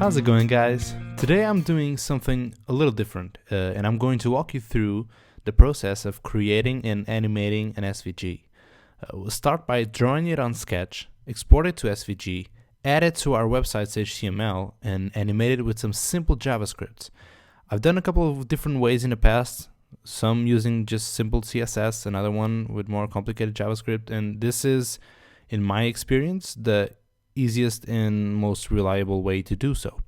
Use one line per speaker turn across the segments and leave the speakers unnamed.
How's it going, guys? Today I'm doing something a little different, and I'm going to walk you through the process of creating and animating an SVG. We'll start by drawing it on Sketch, export it to SVG, add it to our website's HTML, and animate it with some simple JavaScript. I've done a couple of different ways in the past, some using just simple CSS, another one with more complicated JavaScript, and this is, in my experience, the easiest and most reliable way to do so.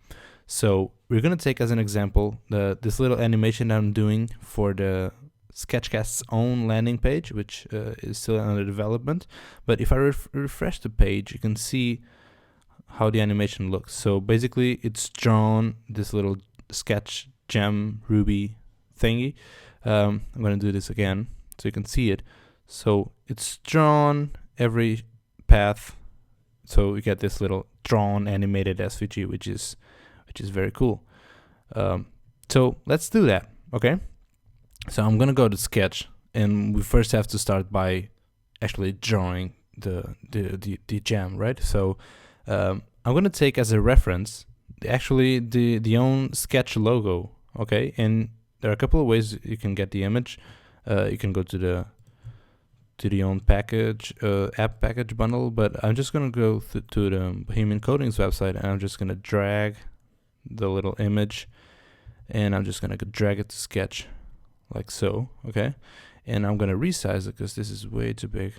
So we're going to take as an example this little animation that I'm doing for the SketchCasts' own landing page, which is still under development. But if I refresh the page, you can see how the animation looks. So basically it's drawn this little sketch gem Ruby thingy. I'm going to do this again so you can see it. So it's drawn every path. So we get this little drawn animated SVG, which is very cool. So let's do that, okay? So I'm gonna go to Sketch, and we first have to start by actually drawing the gem, right? So I'm gonna take as a reference the own Sketch logo, okay? And there are a couple of ways you can get the image. You can go to the own package, app package bundle, but I'm just gonna go to the Bohemian Coding's website, and I'm just gonna drag the little image, and I'm just gonna drag it to Sketch like so, okay? And I'm gonna resize it because this is way too big.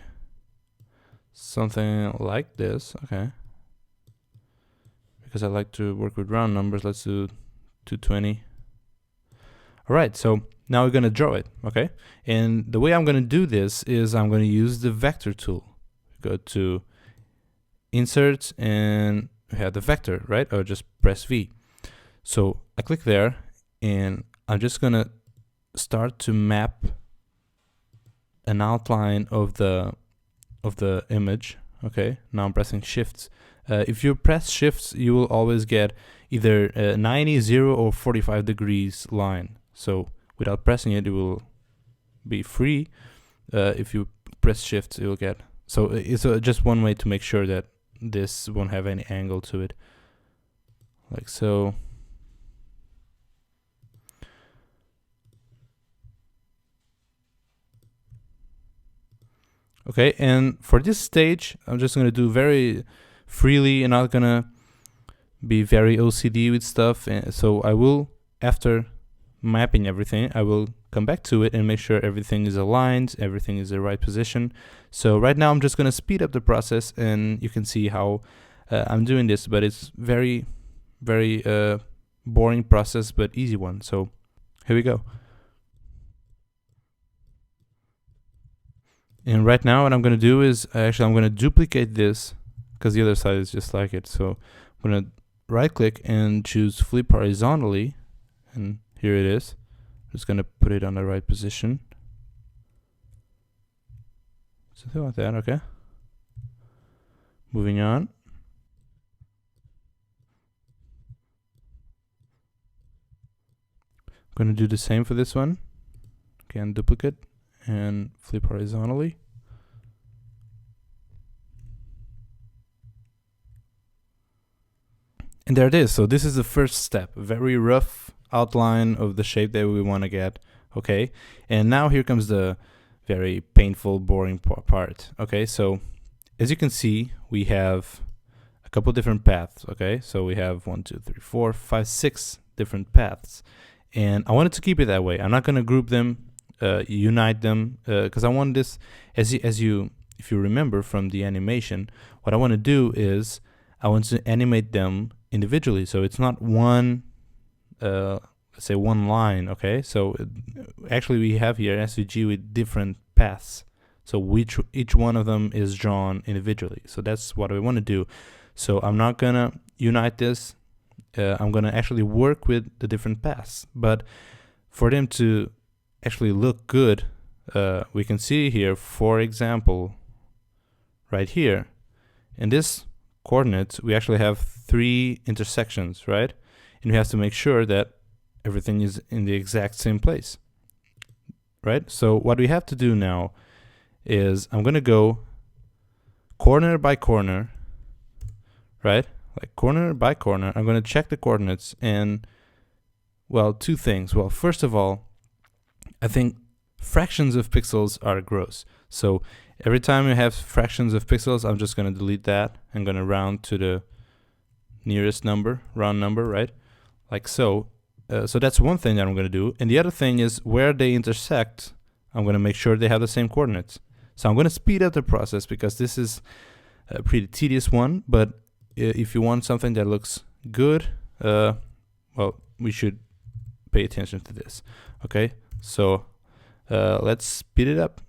Something like this, okay? Because I like to work with round numbers, let's do 220. All right, so now we're gonna draw it, okay? And the way I'm gonna do this is I'm gonna use the vector tool. Go to insert and we have the vector, right? Or just press V. So I click there, and I'm just gonna start to map an outline of the image, okay? Now I'm pressing Shift. If you press Shift, you will always get either 90, 0, or 45 degrees line. So without pressing it, it will be free. If you press Shift, you'll get. So it's just one way to make sure that this won't have any angle to it, like so. Okay, and for this stage, I'm just gonna do very freely and not gonna be very OCD with stuff. And so I will, after mapping everything, I will come back to it and make sure everything is aligned, everything is the right position. So right now I'm just gonna speed up the process, and you can see how I'm doing this, but it's very boring process, but easy one. So here we go. And right now what I'm gonna do is I'm gonna duplicate this because the other side is just like it. So I'm gonna right click and choose flip horizontally, and here it is. I'm just gonna put it on the right position. Something like that, okay? Moving on. I'm gonna do the same for this one. Again, duplicate and flip horizontally. And there it is. So this is the first step, a very rough outline of the shape that we want to get, okay? And now here comes the very painful, boring part, okay? So as you can see, we have a couple different paths, okay? So we have 1, 2, 3, 4, 5, 6 different paths. And I wanted to keep it that way. I'm not going to group them, unite them, because I want this, if you remember from the animation, what I want to do is I want to animate them individually, so it's not one, let's say one line, okay? So actually we have here an SVG with different paths, so each one of them is drawn individually. So that's what I want to do. So I'm not gonna unite this. I'm gonna actually work with the different paths, but for them to actually look good, we can see here, for example, right here in this coordinates, we actually have 3 intersections, right? And we have to make sure that everything is in the exact same place, right? So what we have to do now is I'm gonna go corner by corner, right? like corner by corner, I'm going to check the coordinates and, well, two things. Well, first of all, I think fractions of pixels are gross. So every time you have fractions of pixels, I'm just going to delete that. I'm going to round to the nearest number, round number, right? Like so. So that's one thing that I'm going to do. And the other thing is where they intersect, I'm going to make sure they have the same coordinates. So I'm going to speed up the process because this is a pretty tedious one. But if you want something that looks good, well, we should pay attention to this. Okay, so let's speed it up.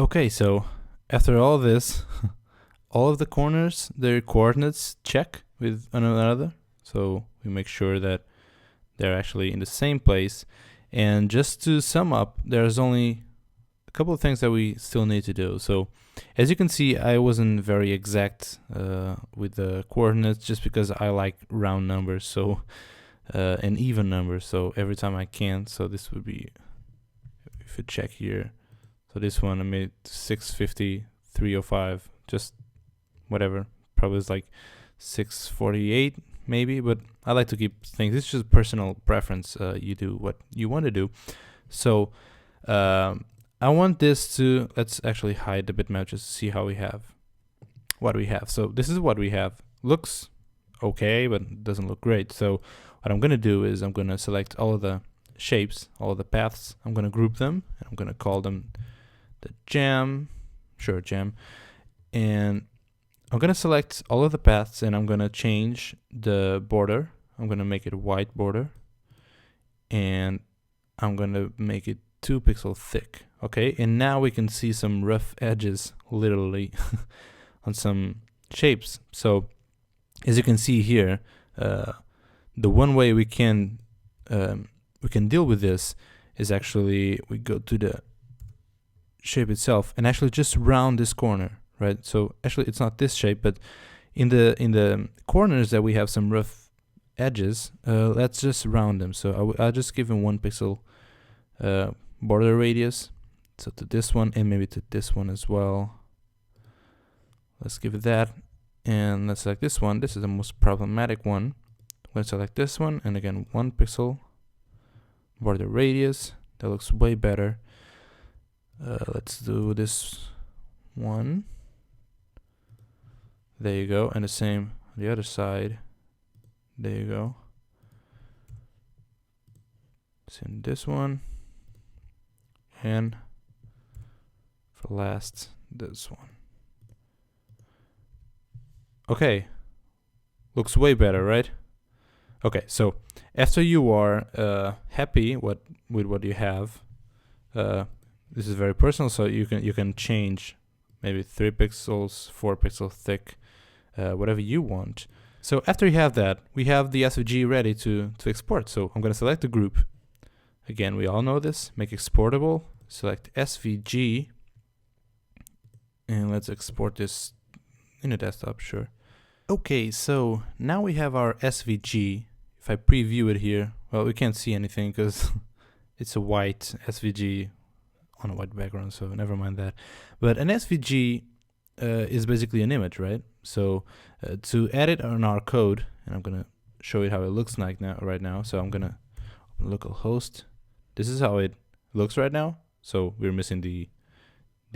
Okay, so after all this, all of the corners, their coordinates check with one another. So we make sure that they're actually in the same place. And just to sum up, there's only a couple of things that we still need to do. So as you can see, I wasn't very exact with the coordinates just because I like round numbers, so and even numbers. So every time I can, so this would be, if you check here, so this one I made 650, 305, just whatever. Probably it's like 648 maybe, but I like to keep things. It's just personal preference. You do what you want to do. So I want this to, let's actually hide the bitmap just to see how we have, what we have. So this is what we have. Looks okay, but doesn't look great. So what I'm going to do is I'm going to select all of the shapes, all of the paths. I'm going to group them, and I'm going to call them the jam, and I'm going to select all of the paths, and I'm going to change the border. I'm going to make it a white border, and I'm going to make it 2 pixel thick. Okay, and now we can see some rough edges, literally, on some shapes. So as you can see here, the one way we can deal with this is actually we go to the shape itself and actually just round this corner, right? So actually it's not this shape, but in the corners that we have some rough edges, let's just round them. So I'll just give them 1 pixel border radius. So to this one, and maybe to this one as well. Let's give it that, and let's select this one. This is the most problematic one. I'm going to select this one, and again 1 pixel border radius. That looks way better. Let's do this one. There you go, and the same on the other side. There you go. Same this one, and for last, this one. Okay, looks way better, right? Okay, so after you are happy with what you have, this is very personal, so you can change maybe 3 pixels, 4 pixels thick, whatever you want. So after you have that, we have the SVG ready to export. So I'm going to select the group. Again, we all know this. Make exportable. Select SVG, and let's export this in a desktop. Sure. Okay, so now we have our SVG. If I preview it here, well, we can't see anything because it's a white SVG on a white background, so never mind that. But an SVG is basically an image, right? So to edit on our code, and I'm gonna show you how it looks like right now. So I'm gonna open localhost. This is how it looks right now. So we're missing the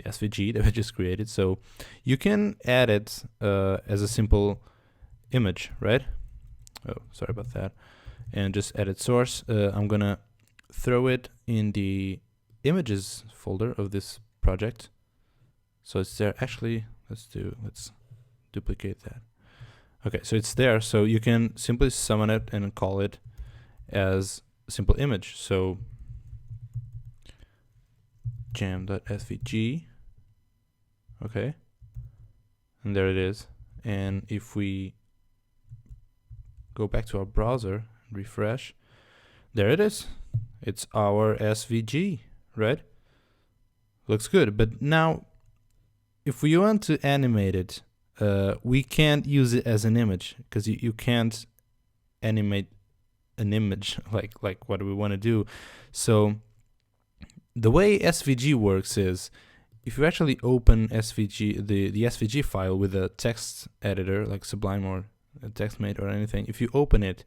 SVG that we just created. So you can add it as a simple image, right? Oh, sorry about that. And just edit source. I'm gonna throw it in the images folder of this project. So it's there. Actually, let's duplicate that. Okay, so it's there. So you can simply summon it and call it as a simple image. So jam.svg. Okay, and there it is. And if we go back to our browser and refresh, there it is. It's our SVG, right? Looks good. But now, if we want to animate it, we can't use it as an image, because you can't animate an image like what we want to do. So the way SVG works is, if you actually open SVG, the SVG file with a text editor like Sublime or TextMate or anything, if you open it,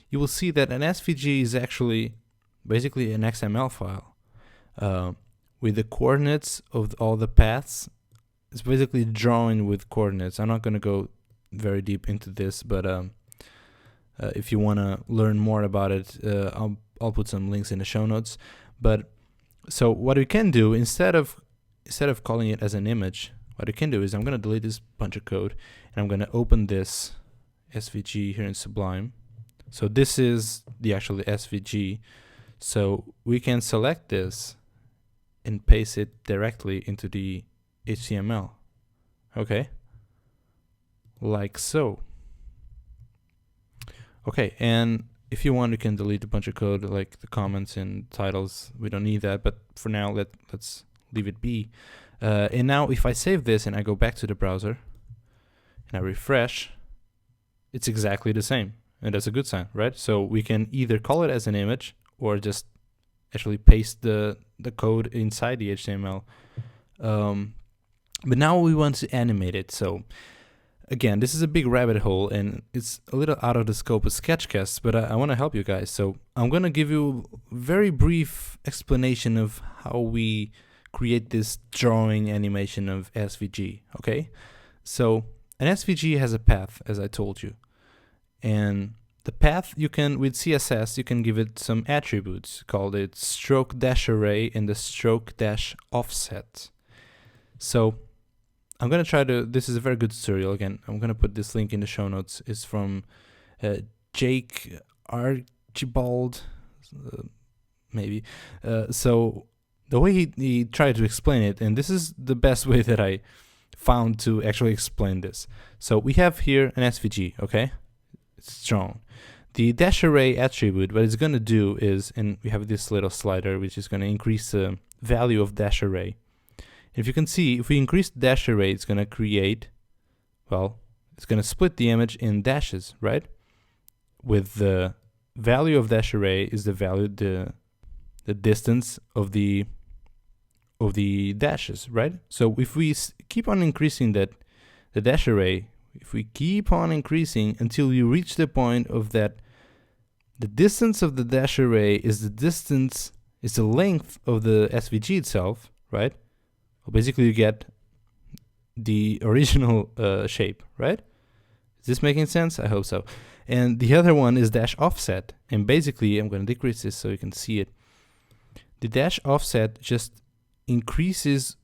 you will see that an SVG is actually basically an XML file with the coordinates of all the paths. It's basically drawing with coordinates. I'm not going to go very deep into this, but if you want to learn more about it, I'll put some links in the show notes. But so what we can do, instead of calling it as an image, what I can do is I'm going to delete this bunch of code, and I'm going to open this SVG here in Sublime. So this is the actual SVG. So we can select this and paste it directly into the HTML. Okay, like so. Okay, and if you want, you can delete a bunch of code like the comments and titles. We don't need that, but for now let's leave it be. And now if I save this and I go back to the browser and I refresh, it's exactly the same, and that's a good sign, right? So we can either call it as an image or just actually paste the code inside the HTML. But now we want to animate it. So again, this is a big rabbit hole, and it's a little out of the scope of SketchCasts, but I want to help you guys. So I'm going to give you a very brief explanation of how we create this drawing animation of SVG, okay? So an SVG has a path, as I told you. And the path, you can, with CSS, you can give it some attributes called it stroke dash array and the stroke dash offset. So I'm going to try to, this is a very good tutorial. Again, I'm going to put this link in the show notes. It's from Jake Archibald, maybe. So the way he tried to explain it, and this is the best way that I found to actually explain this. So we have here an SVG, okay? It's drawn. The dash array attribute, what it's going to do is, and we have this little slider which is going to increase the value of dash array. If you can see, if we increase the dash array, it's going to create, well, it's going to split the image in dashes, right? With the value of dash array is the value, the distance of the dashes, right? So if we keep on increasing the dash array, if we keep on increasing until you reach the point of that, the distance of the dash array is the length of the SVG itself, right? Well, basically you get the original shape, right? Is this making sense? I hope so. And the other one is dash offset. And basically, I'm going to decrease this so you can see it. The dash offset just increases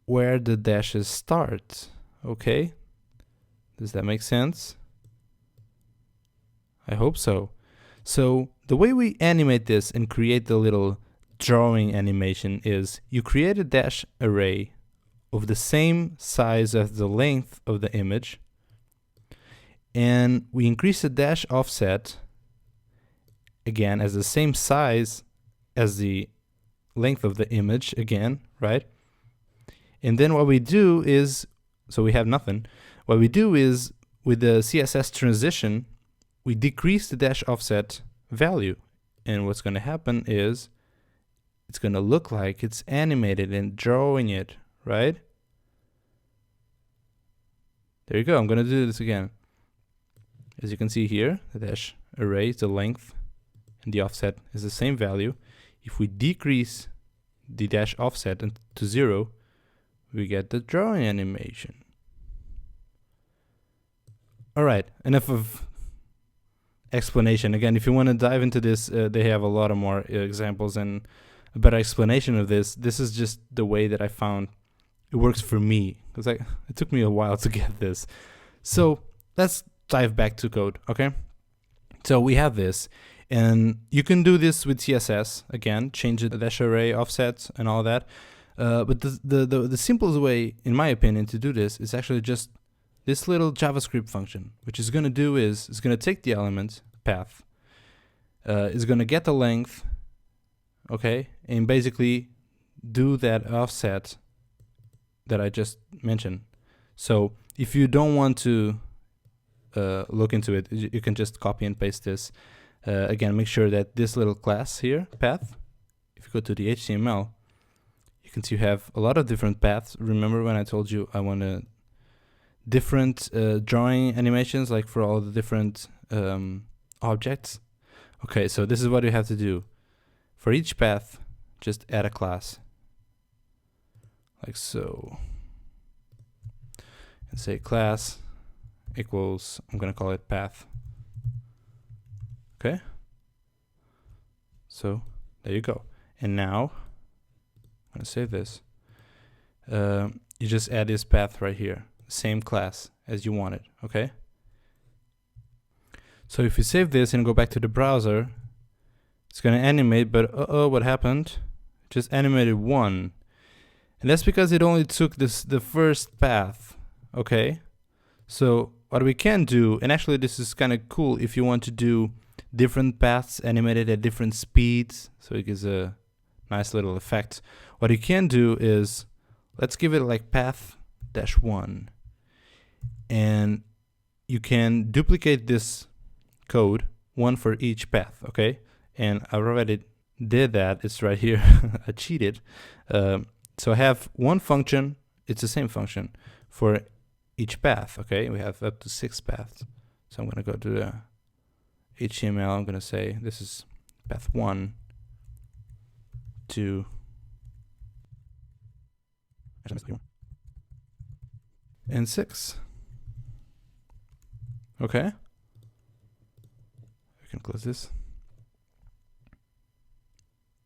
where the dashes start, okay? Does that make sense? I hope so. So the way we animate this and create the little drawing animation is you create a dash array of the same size as the length of the image, and we increase the dash offset again as the same size as the length of the image again, right? And then what we do is, so we have nothing. What we do is with the CSS transition, we decrease the dash offset value, and what's going to happen is it's going to look like it's animated and drawing it, right? There you go. I'm going to do this again. As you can see here, the dash array is the length and the offset is the same value. If we decrease the dash offset to 0, we get the drawing animation. All right, enough of explanation. Again, if you want to dive into this, they have a lot of more examples and a better explanation of this. This is just the way that I found it works for me, because it took me a while to get this. So let's dive back to code, okay? So we have this, and you can do this with CSS, again, change the dash array offsets and all that. But the simplest way, in my opinion, to do this is actually just this little JavaScript function. Which is going to do is, it's going to take the element path, is going to get the length, okay, and basically do that offset that I just mentioned. So if you don't want to look into it, you can just copy and paste this. Again, make sure that this little class here, path, if you go to the HTML, you can see you have a lot of different paths. Remember when I told you I want to different drawing animations, like for all the different objects? Okay, so this is what you have to do. For each path, just add a class, like so, and say class equals, I'm gonna call it path. Okay, so there you go. And now I'm gonna save this. You just add this path right here, same class as you wanted. Okay, so if you save this and go back to the browser, it's gonna animate, but what happened? It just animated one, and that's because it only took the first path. Okay, so what we can do, and actually this is kind of cool if you want to do different paths animated at different speeds, so it gives a nice little effect. What you can do is, let's give it like path -1, and you can duplicate this code, one for each path. Okay, and I already did that. It's right here. I cheated. So I have one function. It's the same function for each path. Okay, we have up to 6 paths. So I'm going to go to the HTML. I'm going to say this is path 1, 2, and 6. Okay, we can close this.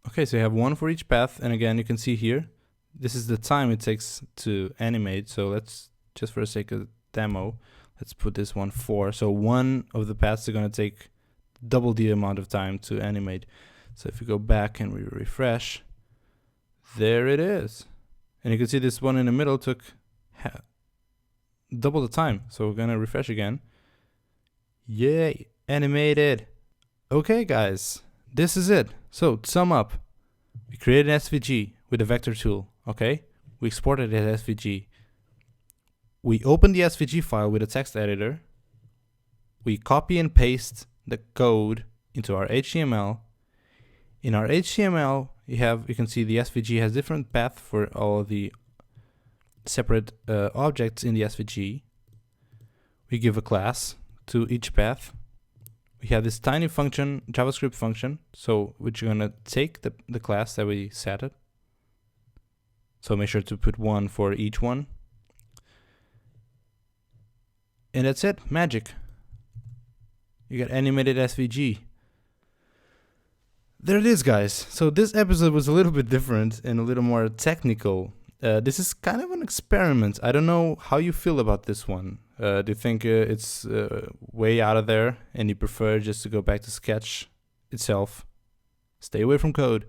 Okay, so you have one for each path, and again you can see here this is the time it takes to animate. So let's, just for the sake of demo, let's put this one 4. So one of the paths are going to take double the amount of time to animate. So if we go back and we refresh, there it is. And you can see this one in the middle took double the time. So we're going to refresh again. Yay, animated. Okay guys, this is it. So to sum up, we created an SVG with a vector tool. Okay, we exported it as SVG. We open the SVG file with a text editor. We copy and paste the code into our HTML. In our HTML, you can see the SVG has different paths for all of the separate objects in the SVG. We give a class to each path. We have this tiny function, JavaScript function, so which are gonna take the class that we set it. So make sure to put one for each one. And that's it, magic. You got animated SVG. There it is, guys. So this episode was a little bit different and a little more technical. This is kind of an experiment. I don't know how you feel about this one. Do you think it's way out of there and you prefer just to go back to Sketch itself, stay away from code?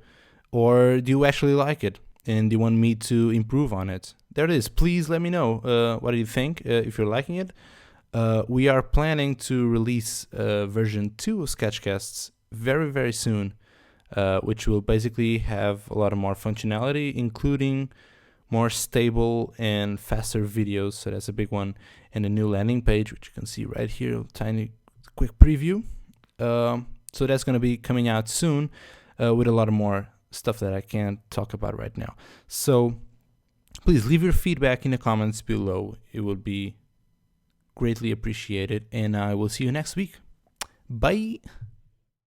Or do you actually like it and do you want me to improve on it? There it is. Please let me know. What do you think, if you're liking it? We are planning to release version 2 of SketchCasts very, very soon, which will basically have a lot of more functionality, including more stable and faster videos. So that's a big one. And a new landing page, which you can see right here, a tiny quick preview. So that's going to be coming out soon with a lot of more stuff that I can't talk about right now. So please leave your feedback in the comments below. It would be greatly appreciated, and I will see you next week. Bye.